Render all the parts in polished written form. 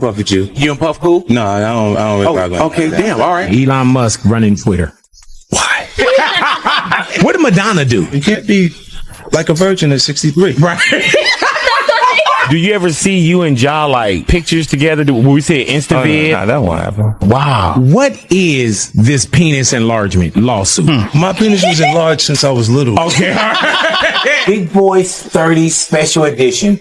Puff with you. You and Puff cool? No, I don't really rock like okay, that. damn, all right. Elon Musk running Twitter. Why? What did Madonna do? You can't be like a virgin at 63. Right. Do you ever see you and Ja like pictures together? When we say InstaVid? Nah, that won't happen. Wow. What is this penis enlargement lawsuit? My penis was enlarged since I was little. Okay. Big Boys 30 special edition.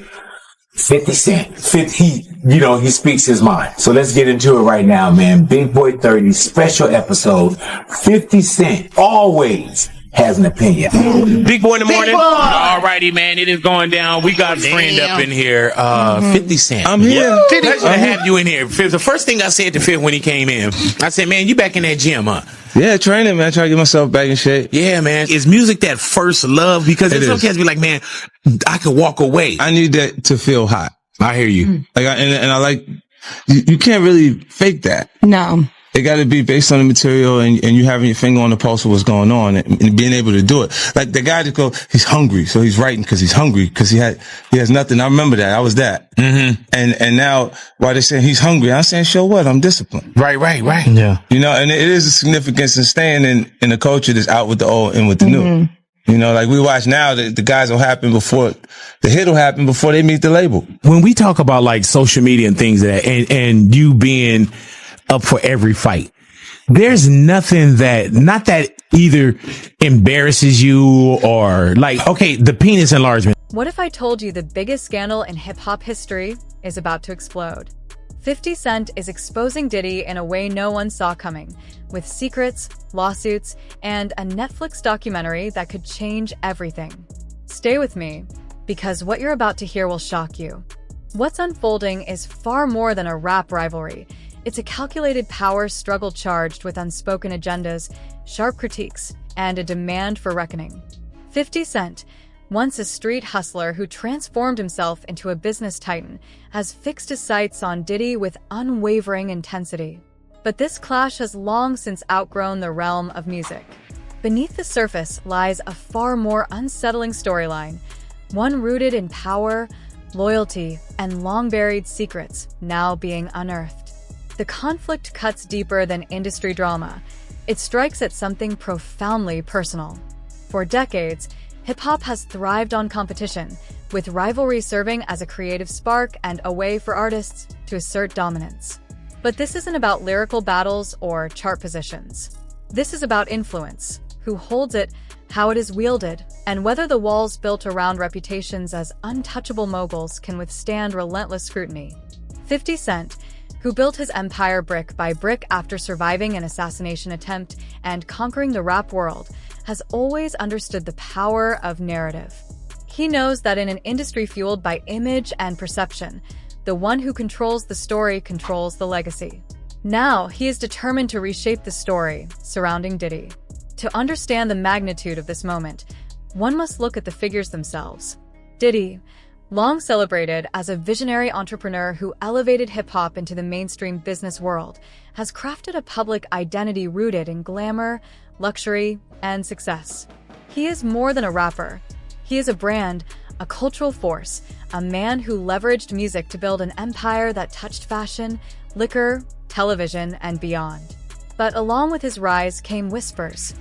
50 Cent. He speaks his mind. So let's get into it right now, man. Big Boy 30 special episode. 50 Cent always has an opinion. Big Boy in the morning. All righty, man. It is going down. We got a friend up in here, 50 Cent. I'm here. Pleasure to have you in here. The first thing I said to Phil when he came in, I said, man, you back in that gym, huh? Yeah, training, man. Try to get myself back in shape. Yeah, man. Is music that first love? Because some cats be like, man, I could walk away. I need that to feel hot. I hear you. Like, and I like, you can't really fake that. No. It got to be based on the material and you having your finger on the pulse of what's going on and being able to do it. Like the guy that he's hungry. So he's writing because he's hungry because he has nothing. I remember that. I was that. Mm-hmm. And now while they're saying he's hungry, I'm saying, show what? I'm disciplined. Right. Yeah. You know, and it is a significance in staying in a culture that's out with the old and with the new. You know, like we watch now, the guys will happen before, the hit will happen before they meet the label. When we talk about like social media and things like that, and you being up for every fight, there's nothing not that either embarrasses you or like, okay, the penis enlargement. What if I told you the biggest scandal in hip-hop history is about to explode? 50 Cent is exposing Diddy in a way no one saw coming, with secrets, lawsuits, and a Netflix documentary that could change everything. Stay with me, because what you're about to hear will shock you. What's unfolding is far more than a rap rivalry. It's a calculated power struggle charged with unspoken agendas, sharp critiques, and a demand for reckoning. 50 Cent, once a street hustler who transformed himself into a business titan, has fixed his sights on Diddy with unwavering intensity. But this clash has long since outgrown the realm of music. Beneath the surface lies a far more unsettling storyline, one rooted in power, loyalty, and long-buried secrets now being unearthed. The conflict cuts deeper than industry drama. It strikes at something profoundly personal. For decades, hip-hop has thrived on competition, with rivalry serving as a creative spark and a way for artists to assert dominance. But this isn't about lyrical battles or chart positions. This is about influence, who holds it, how it is wielded, and whether the walls built around reputations as untouchable moguls can withstand relentless scrutiny. 50 Cent, who built his empire brick by brick after surviving an assassination attempt and conquering the rap world, has always understood the power of narrative. He knows that in an industry fueled by image and perception, the one who controls the story controls the legacy. Now, he is determined to reshape the story surrounding Diddy. To understand the magnitude of this moment, one must look at the figures themselves. Diddy, long celebrated as a visionary entrepreneur who elevated hip-hop into the mainstream business world, has crafted a public identity rooted in glamour, luxury, and success. He is more than a rapper. He is a brand, a cultural force, a man who leveraged music to build an empire that touched fashion, liquor, television, and beyond. But along with his rise came whispers,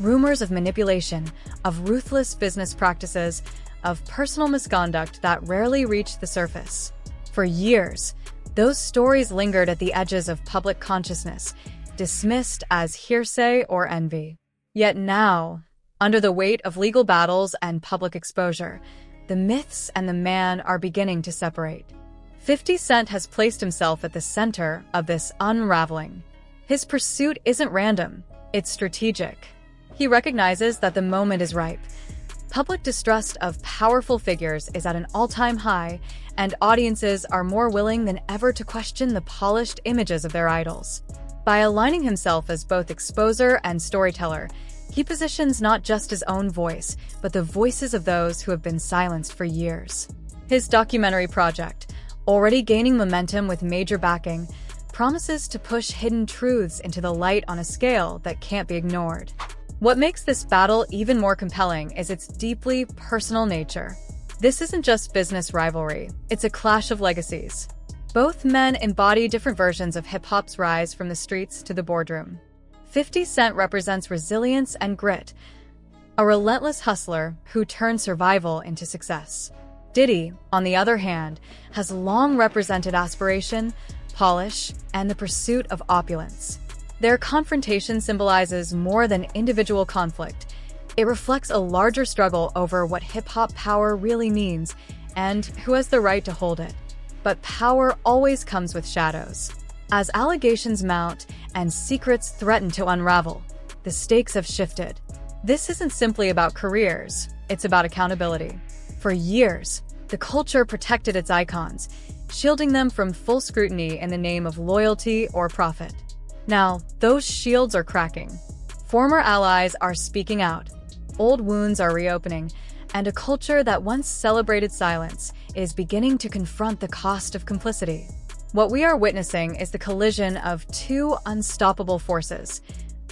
rumors of manipulation, of ruthless business practices, of personal misconduct that rarely reached the surface. For years, those stories lingered at the edges of public consciousness, dismissed as hearsay or envy. Yet now, under the weight of legal battles and public exposure, the myths and the man are beginning to separate. 50 Cent has placed himself at the center of this unraveling. His pursuit isn't random, it's strategic. He recognizes that the moment is ripe. Public distrust of powerful figures is at an all-time high, and audiences are more willing than ever to question the polished images of their idols. By aligning himself as both exposer and storyteller, he positions not just his own voice, but the voices of those who have been silenced for years. His documentary project, already gaining momentum with major backing, promises to push hidden truths into the light on a scale that can't be ignored. What makes this battle even more compelling is its deeply personal nature. This isn't just business rivalry, it's a clash of legacies. Both men embody different versions of hip-hop's rise from the streets to the boardroom. 50 Cent represents resilience and grit, a relentless hustler who turned survival into success. Diddy, on the other hand, has long represented aspiration, polish, and the pursuit of opulence. Their confrontation symbolizes more than individual conflict. It reflects a larger struggle over what hip-hop power really means and who has the right to hold it. But power always comes with shadows. As allegations mount and secrets threaten to unravel, the stakes have shifted. This isn't simply about careers, it's about accountability. For years, the culture protected its icons, shielding them from full scrutiny in the name of loyalty or profit. Now, those shields are cracking. Former allies are speaking out, old wounds are reopening, and a culture that once celebrated silence is beginning to confront the cost of complicity. What we are witnessing is the collision of two unstoppable forces,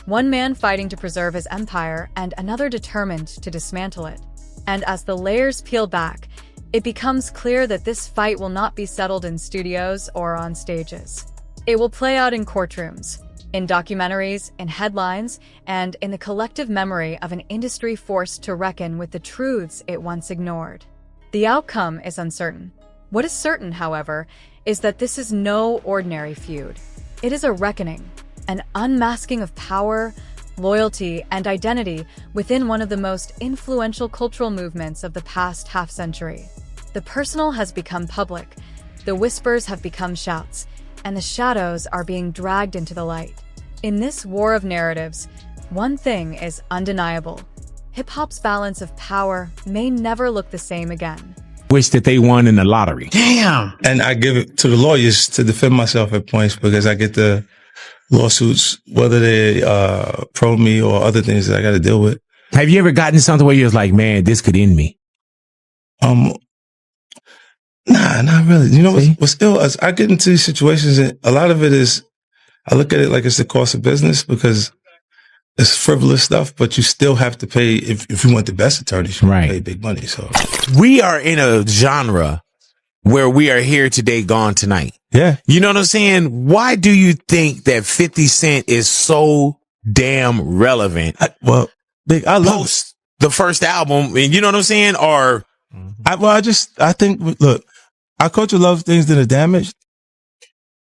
one man fighting to preserve his empire and another determined to dismantle it. And as the layers peel back, it becomes clear that this fight will not be settled in studios or on stages. It will play out in courtrooms, in documentaries, in headlines, and in the collective memory of an industry forced to reckon with the truths it once ignored. The outcome is uncertain. What is certain, however, is that this is no ordinary feud. It is a reckoning, an unmasking of power, loyalty, and identity within one of the most influential cultural movements of the past half-century. The personal has become public, the whispers have become shouts, and the shadows are being dragged into the light. In this war of narratives, one thing is undeniable. Hip-hop's balance of power may never look the same again. Wish that they won in the lottery. Damn. And I give it to the lawyers to defend myself at points because I get the lawsuits, whether they pro me or other things that I got to deal with. Have you ever gotten something where you was like, man, this could end me? Nah, not really. You know what's ill is I get into these situations and a lot of it is, I look at it like it's the cost of business because it's frivolous stuff, but you still have to pay, if you want the best attorneys, you pay big money. So we are in a genre where we are here today, gone tonight. Yeah. You know what I'm saying? Why do you think that 50 Cent is so damn relevant? I love post the first album, and you know what I'm saying? Or I think, look, our culture loves things that are damaged.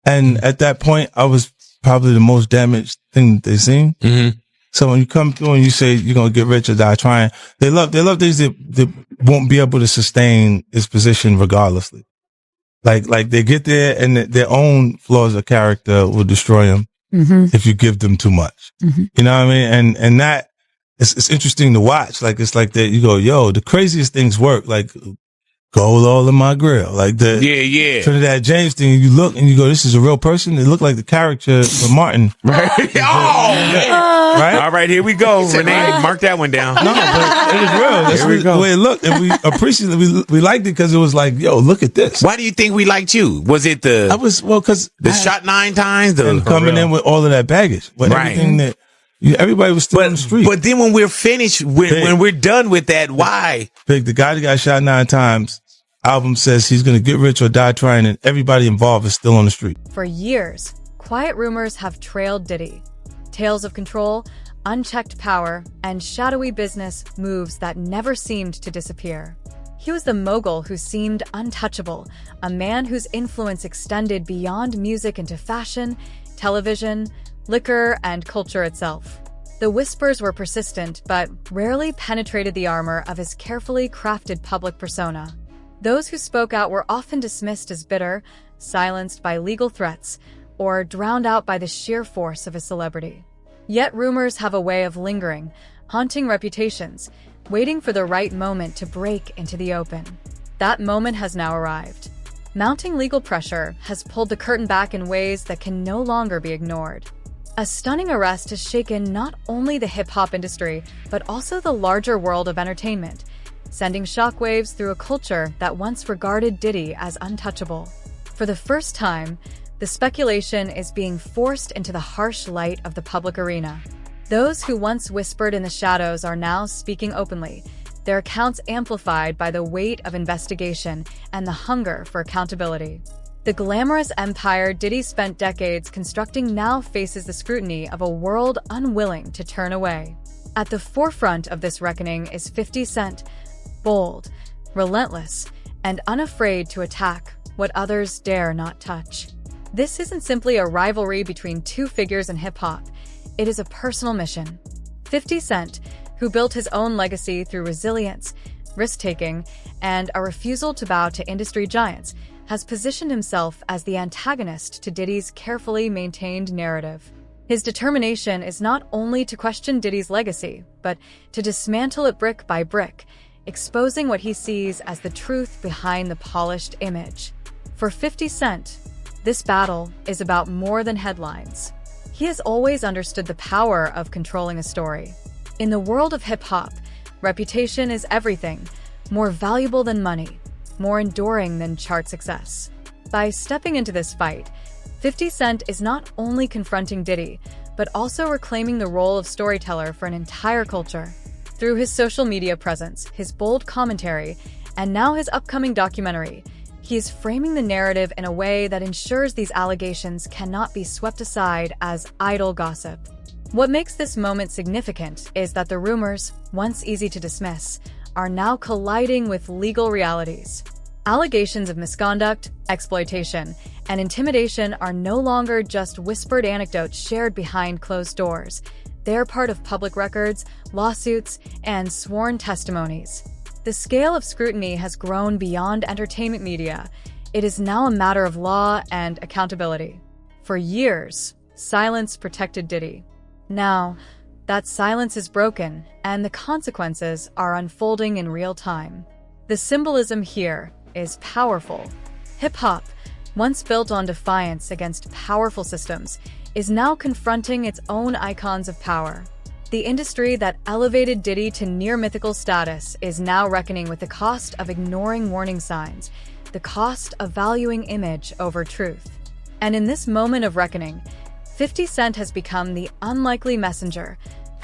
And at that point, I was probably the most damaged thing that they've seen. Mm-hmm. So when you come through and you say you're going to get rich or die trying, they love things that won't be able to sustain its position regardlessly. Like they get there and their own flaws of character will destroy them if you give them too much. Mm-hmm. You know what I mean? And that, it's interesting to watch. Like, it's like that you go, yo, the craziest things work. Like, gold all in my grill. Like Trinidad James thing. You look and you go, this is a real person. They look like the character from Martin. Right? Right? All right, here we go. Renee, mark that one down. No, but it was real. That's the way it looked. And we appreciated it. We liked it because it was like, yo, look at this. Why do you think we liked you? Was it because the shot 9 times? And coming in with all of that baggage. With everything that, everybody was still on the street. But then when we're finished, when we're done with that, why? Big, the guy that got shot 9 times, album says he's going to get rich or die trying, and everybody involved is still on the street. For years, quiet rumors have trailed Diddy. Tales of control, unchecked power, and shadowy business moves that never seemed to disappear. He was the mogul who seemed untouchable, a man whose influence extended beyond music into fashion, television, liquor, and culture itself. The whispers were persistent, but rarely penetrated the armor of his carefully crafted public persona. Those who spoke out were often dismissed as bitter, silenced by legal threats, or drowned out by the sheer force of his celebrity. Yet rumors have a way of lingering, haunting reputations, waiting for the right moment to break into the open. That moment has now arrived. Mounting legal pressure has pulled the curtain back in ways that can no longer be ignored. A stunning arrest has shaken not only the hip-hop industry, but also the larger world of entertainment, sending shockwaves through a culture that once regarded Diddy as untouchable. For the first time, the speculation is being forced into the harsh light of the public arena. Those who once whispered in the shadows are now speaking openly, their accounts amplified by the weight of investigation and the hunger for accountability. The glamorous empire Diddy spent decades constructing now faces the scrutiny of a world unwilling to turn away. At the forefront of this reckoning is 50 Cent, bold, relentless, and unafraid to attack what others dare not touch. This isn't simply a rivalry between two figures in hip-hop. It is a personal mission. 50 Cent, who built his own legacy through resilience, risk-taking, and a refusal to bow to industry giants, has positioned himself as the antagonist to Diddy's carefully maintained narrative. His determination is not only to question Diddy's legacy, but to dismantle it brick by brick, exposing what he sees as the truth behind the polished image. For 50 Cent, this battle is about more than headlines. He has always understood the power of controlling a story. In the world of hip-hop, reputation is everything, more valuable than money, more enduring than chart success. By stepping into this fight, 50 Cent is not only confronting Diddy, but also reclaiming the role of storyteller for an entire culture. Through his social media presence, his bold commentary, and now his upcoming documentary, he is framing the narrative in a way that ensures these allegations cannot be swept aside as idle gossip. What makes this moment significant is that the rumors, once easy to dismiss, are now colliding with legal realities. Allegations of misconduct, exploitation, and intimidation are no longer just whispered anecdotes shared behind closed doors. They're part of public records, lawsuits, and sworn testimonies. The scale of scrutiny has grown beyond entertainment media. It is now a matter of law and accountability. For years, silence protected Diddy. Now, that silence is broken, and the consequences are unfolding in real time. The symbolism here is powerful. Hip-hop, once built on defiance against powerful systems, is now confronting its own icons of power. The industry that elevated Diddy to near-mythical status is now reckoning with the cost of ignoring warning signs, the cost of valuing image over truth. And in this moment of reckoning, 50 Cent has become the unlikely messenger,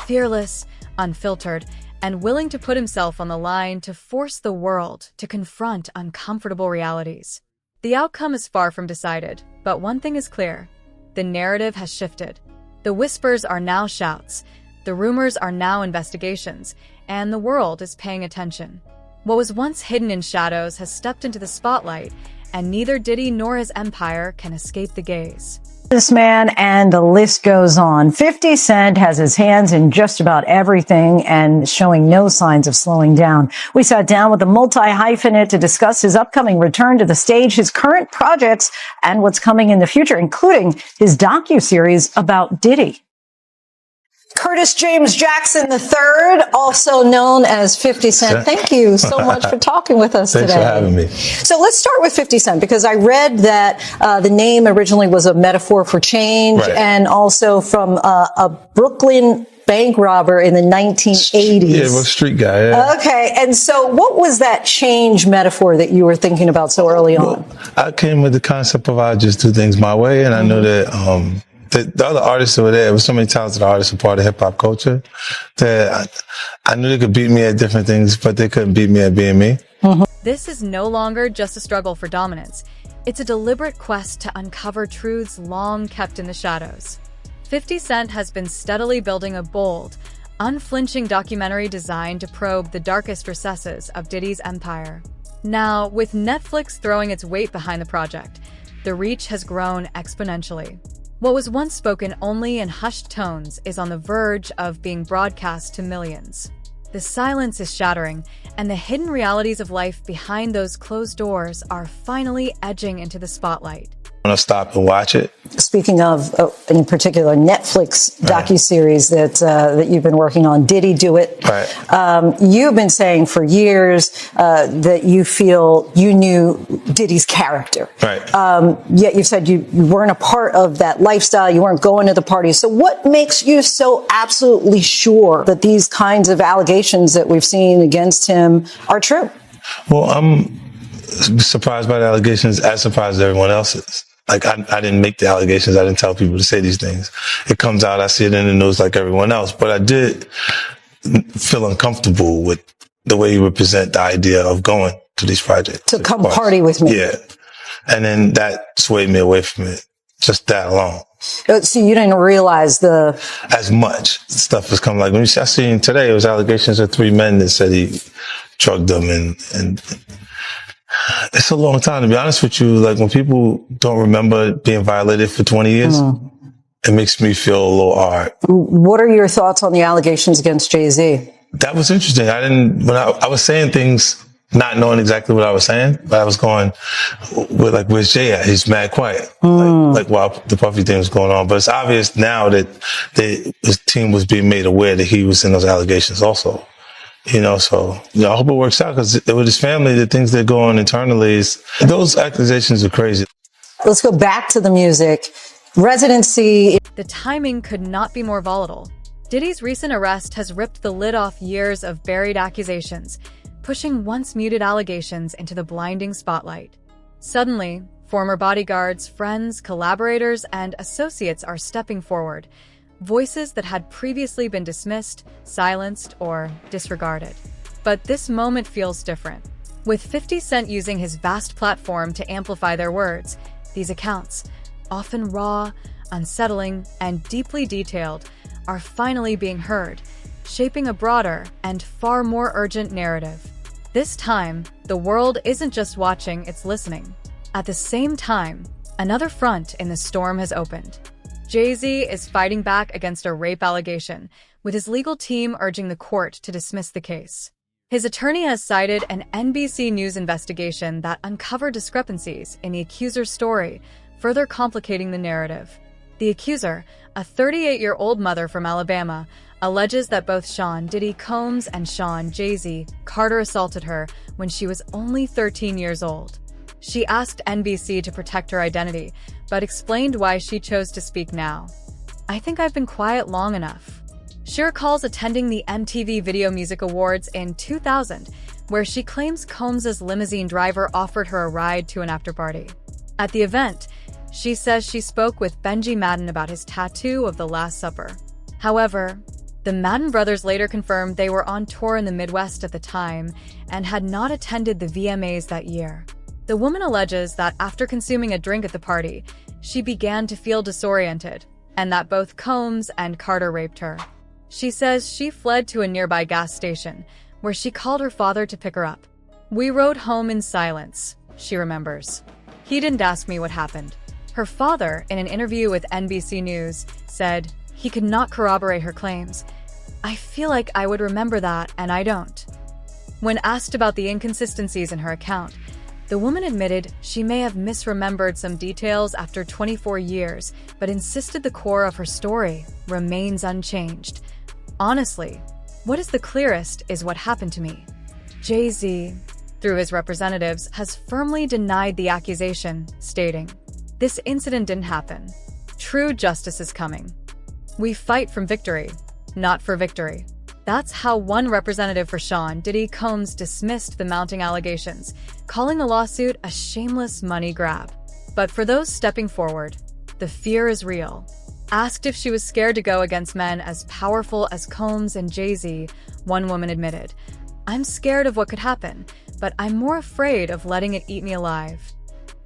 fearless, unfiltered, and willing to put himself on the line to force the world to confront uncomfortable realities. The outcome is far from decided, but one thing is clear. The narrative has shifted. The whispers are now shouts, the rumors are now investigations, and the world is paying attention. What was once hidden in shadows has stepped into the spotlight, and neither Diddy nor his empire can escape the gaze. This man, and the list goes on. 50 Cent has his hands in just about everything and showing no signs of slowing down. We sat down with the multi-hyphenate to discuss his upcoming return to the stage, his current projects, and what's coming in the future, including his docuseries about Diddy. Curtis James Jackson III, also known as 50 Cent. Thank you so much for talking with us today. Thanks for having me. So let's start with 50 Cent, because I read that the name originally was a metaphor for change, right, and also from a Brooklyn bank robber in the 1980s. Yeah, well, street guy. Yeah. Okay, and so what was that change metaphor that you were thinking about so early on? I came with the concept of I just do things my way, and I know that the other artists over there, there were so many talented artists a part of hip hop culture that I knew they could beat me at different things, but they couldn't beat me at being me. Mm-hmm. This is no longer just a struggle for dominance. It's a deliberate quest to uncover truths long kept in the shadows. 50 Cent has been steadily building a bold, unflinching documentary designed to probe the darkest recesses of Diddy's empire. Now, with Netflix throwing its weight behind the project, the reach has grown exponentially. What was once spoken only in hushed tones is on the verge of being broadcast to millions. The silence is shattering, and the hidden realities of life behind those closed doors are finally edging into the spotlight. I'm gonna stop and watch it. Speaking of, in particular, Netflix docuseries that you've been working on, Diddy Do It. Right. You've been saying for years that you feel you knew Diddy's character. Right. Yet you've said you weren't a part of that lifestyle. You weren't going to the parties. So what makes you so absolutely sure that these kinds of allegations that we've seen against him are true? Well, I'm surprised by the allegations, as surprised as everyone else is. Like, I didn't make the allegations. I didn't tell people to say these things. It comes out, I see it in the news like everyone else. But I did feel uncomfortable with the way you would present the idea of going to these projects. To come party with me. Yeah. And then that swayed me away from it. Just that alone. So you didn't realize as much stuff was coming. Like when I seen today, it was allegations of 3 men that said he drugged them, and it's a long time, to be honest with you. Like when people don't remember being violated for 20 years, it makes me feel a little hard. What are your thoughts on the allegations against Jay-Z? That was interesting. When I was saying things, not knowing exactly what I was saying, but I was going with like, where's Jay at? He's mad quiet. Like while the Puffy thing was going on. But it's obvious now that his team was being made aware that he was in those allegations also. So, I hope it works out, because with his family, the things that go on internally those accusations are crazy. Let's go back to the music. Residency. The timing could not be more volatile. Diddy's recent arrest has ripped the lid off years of buried accusations, pushing once muted allegations into the blinding spotlight. Suddenly, former bodyguards, friends, collaborators, and associates are stepping forward, voices that had previously been dismissed, silenced, or disregarded. But this moment feels different. With 50 Cent using his vast platform to amplify their words, these accounts, often raw, unsettling, and deeply detailed, are finally being heard, shaping a broader and far more urgent narrative. This time, the world isn't just watching, it's listening. At the same time, another front in the storm has opened. Jay-Z is fighting back against a rape allegation, with his legal team urging the court to dismiss the case. His attorney has cited an NBC News investigation that uncovered discrepancies in the accuser's story, further complicating the narrative. The accuser, a 38-year-old mother from Alabama, alleges that both Sean Diddy Combs and Sean Jay-Z Carter assaulted her when she was only 13 years old. She asked NBC to protect her identity, but explained why she chose to speak now. "I think I've been quiet long enough." She recalls attending the MTV Video Music Awards in 2000, where she claims Combs' limousine driver offered her a ride to an afterparty. At the event, she says she spoke with Benji Madden about his tattoo of the Last Supper. However, the Madden brothers later confirmed they were on tour in the Midwest at the time and had not attended the VMAs that year. The woman alleges that after consuming a drink at the party, she began to feel disoriented, and that both Combs and Carter raped her. She says she fled to a nearby gas station, where she called her father to pick her up. "We rode home in silence," she remembers. "He didn't ask me what happened." Her father, in an interview with NBC News, said he could not corroborate her claims. "I feel like I would remember that, and I don't." When asked about the inconsistencies in her account, the woman admitted she may have misremembered some details after 24 years, but insisted the core of her story remains unchanged. "Honestly, what is the clearest is what happened to me." Jay-Z, through his representatives, has firmly denied the accusation, stating, "This incident didn't happen. True justice is coming. We fight from victory, not for victory." That's how one representative for Sean Diddy Combs dismissed the mounting allegations, calling the lawsuit a shameless money grab. But for those stepping forward, the fear is real. Asked if she was scared to go against men as powerful as Combs and Jay-Z, one woman admitted, "I'm scared of what could happen, but I'm more afraid of letting it eat me alive."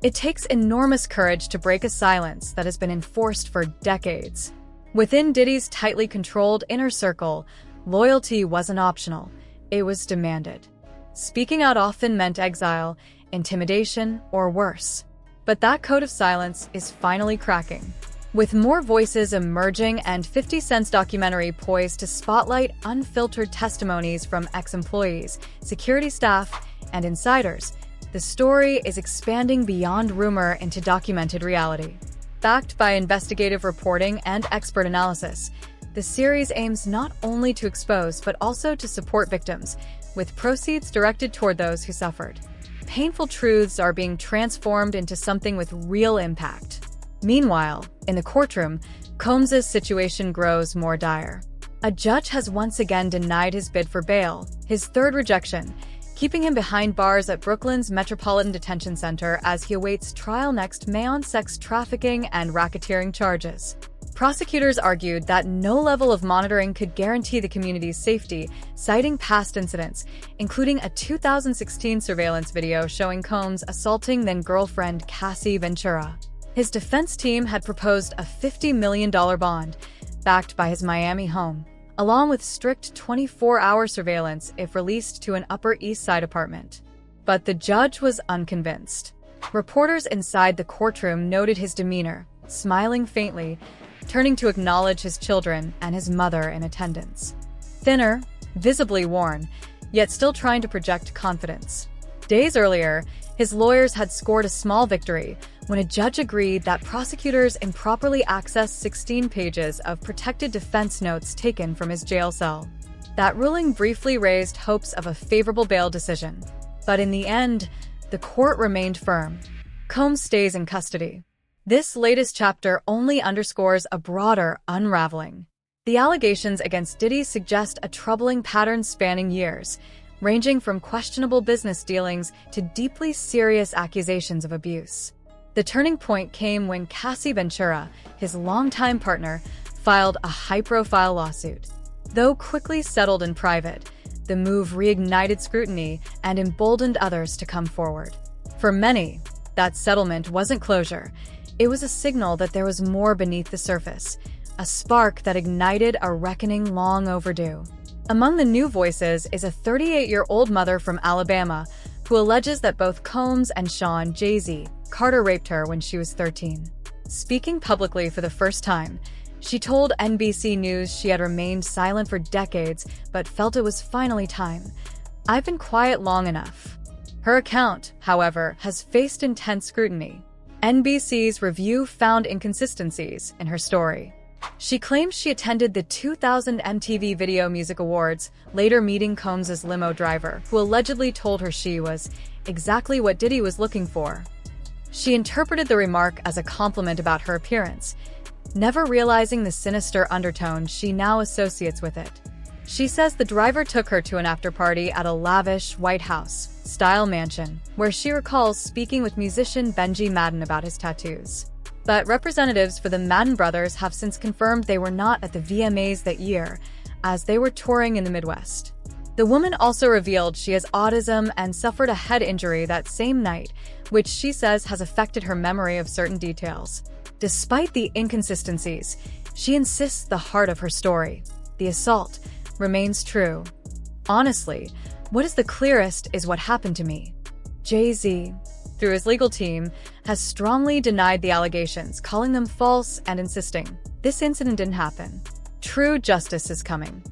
It takes enormous courage to break a silence that has been enforced for decades. Within Diddy's tightly controlled inner circle, loyalty wasn't optional, it was demanded. Speaking out often meant exile, intimidation, or worse. But that code of silence is finally cracking. With more voices emerging and 50 Cent's documentary poised to spotlight unfiltered testimonies from ex-employees, security staff, and insiders, the story is expanding beyond rumor into documented reality. Backed by investigative reporting and expert analysis, the series aims not only to expose but also to support victims, with proceeds directed toward those who suffered. Painful truths are being transformed into something with real impact. Meanwhile, in the courtroom, Combs' situation grows more dire. A judge has once again denied his bid for bail, his third rejection, keeping him behind bars at Brooklyn's Metropolitan Detention Center as he awaits trial next May on sex trafficking and racketeering charges. Prosecutors argued that no level of monitoring could guarantee the community's safety, citing past incidents, including a 2016 surveillance video showing Combs assaulting then-girlfriend Cassie Ventura. His defense team had proposed a $50 million bond, backed by his Miami home, along with strict 24-hour surveillance if released to an Upper East Side apartment. But the judge was unconvinced. Reporters inside the courtroom noted his demeanor, smiling faintly, turning to acknowledge his children and his mother in attendance. Thinner, visibly worn, yet still trying to project confidence. Days earlier, his lawyers had scored a small victory when a judge agreed that prosecutors improperly accessed 16 pages of protected defense notes taken from his jail cell. That ruling briefly raised hopes of a favorable bail decision. But in the end, the court remained firm. Combs stays in custody. This latest chapter only underscores a broader unraveling. The allegations against Diddy suggest a troubling pattern spanning years, ranging from questionable business dealings to deeply serious accusations of abuse. The turning point came when Cassie Ventura, his longtime partner, filed a high-profile lawsuit. Though quickly settled in private, the move reignited scrutiny and emboldened others to come forward. For many, that settlement wasn't closure. It was a signal that there was more beneath the surface, a spark that ignited a reckoning long overdue. Among the new voices is a 38-year-old mother from Alabama who alleges that both Combs and Sean Jay-Z Carter raped her when she was 13. Speaking publicly for the first time, she told NBC News she had remained silent for decades but felt it was finally time. "I've been quiet long enough." Her account, however, has faced intense scrutiny. NBC's review found inconsistencies in her story. She claims she attended the 2000 MTV Video Music Awards, later meeting Combs' limo driver, who allegedly told her she was exactly what Diddy was looking for. She interpreted the remark as a compliment about her appearance, never realizing the sinister undertone she now associates with it. She says the driver took her to an after-party at a lavish White House-style mansion, where she recalls speaking with musician Benji Madden about his tattoos. But representatives for the Madden brothers have since confirmed they were not at the VMAs that year, as they were touring in the Midwest. The woman also revealed she has autism and suffered a head injury that same night, which she says has affected her memory of certain details. Despite the inconsistencies, she insists the heart of her story, the assault, remains true. Honestly, what is the clearest is what happened to me. Jay-Z, through his legal team, has strongly denied the allegations, calling them false and insisting this incident didn't happen. True justice is coming.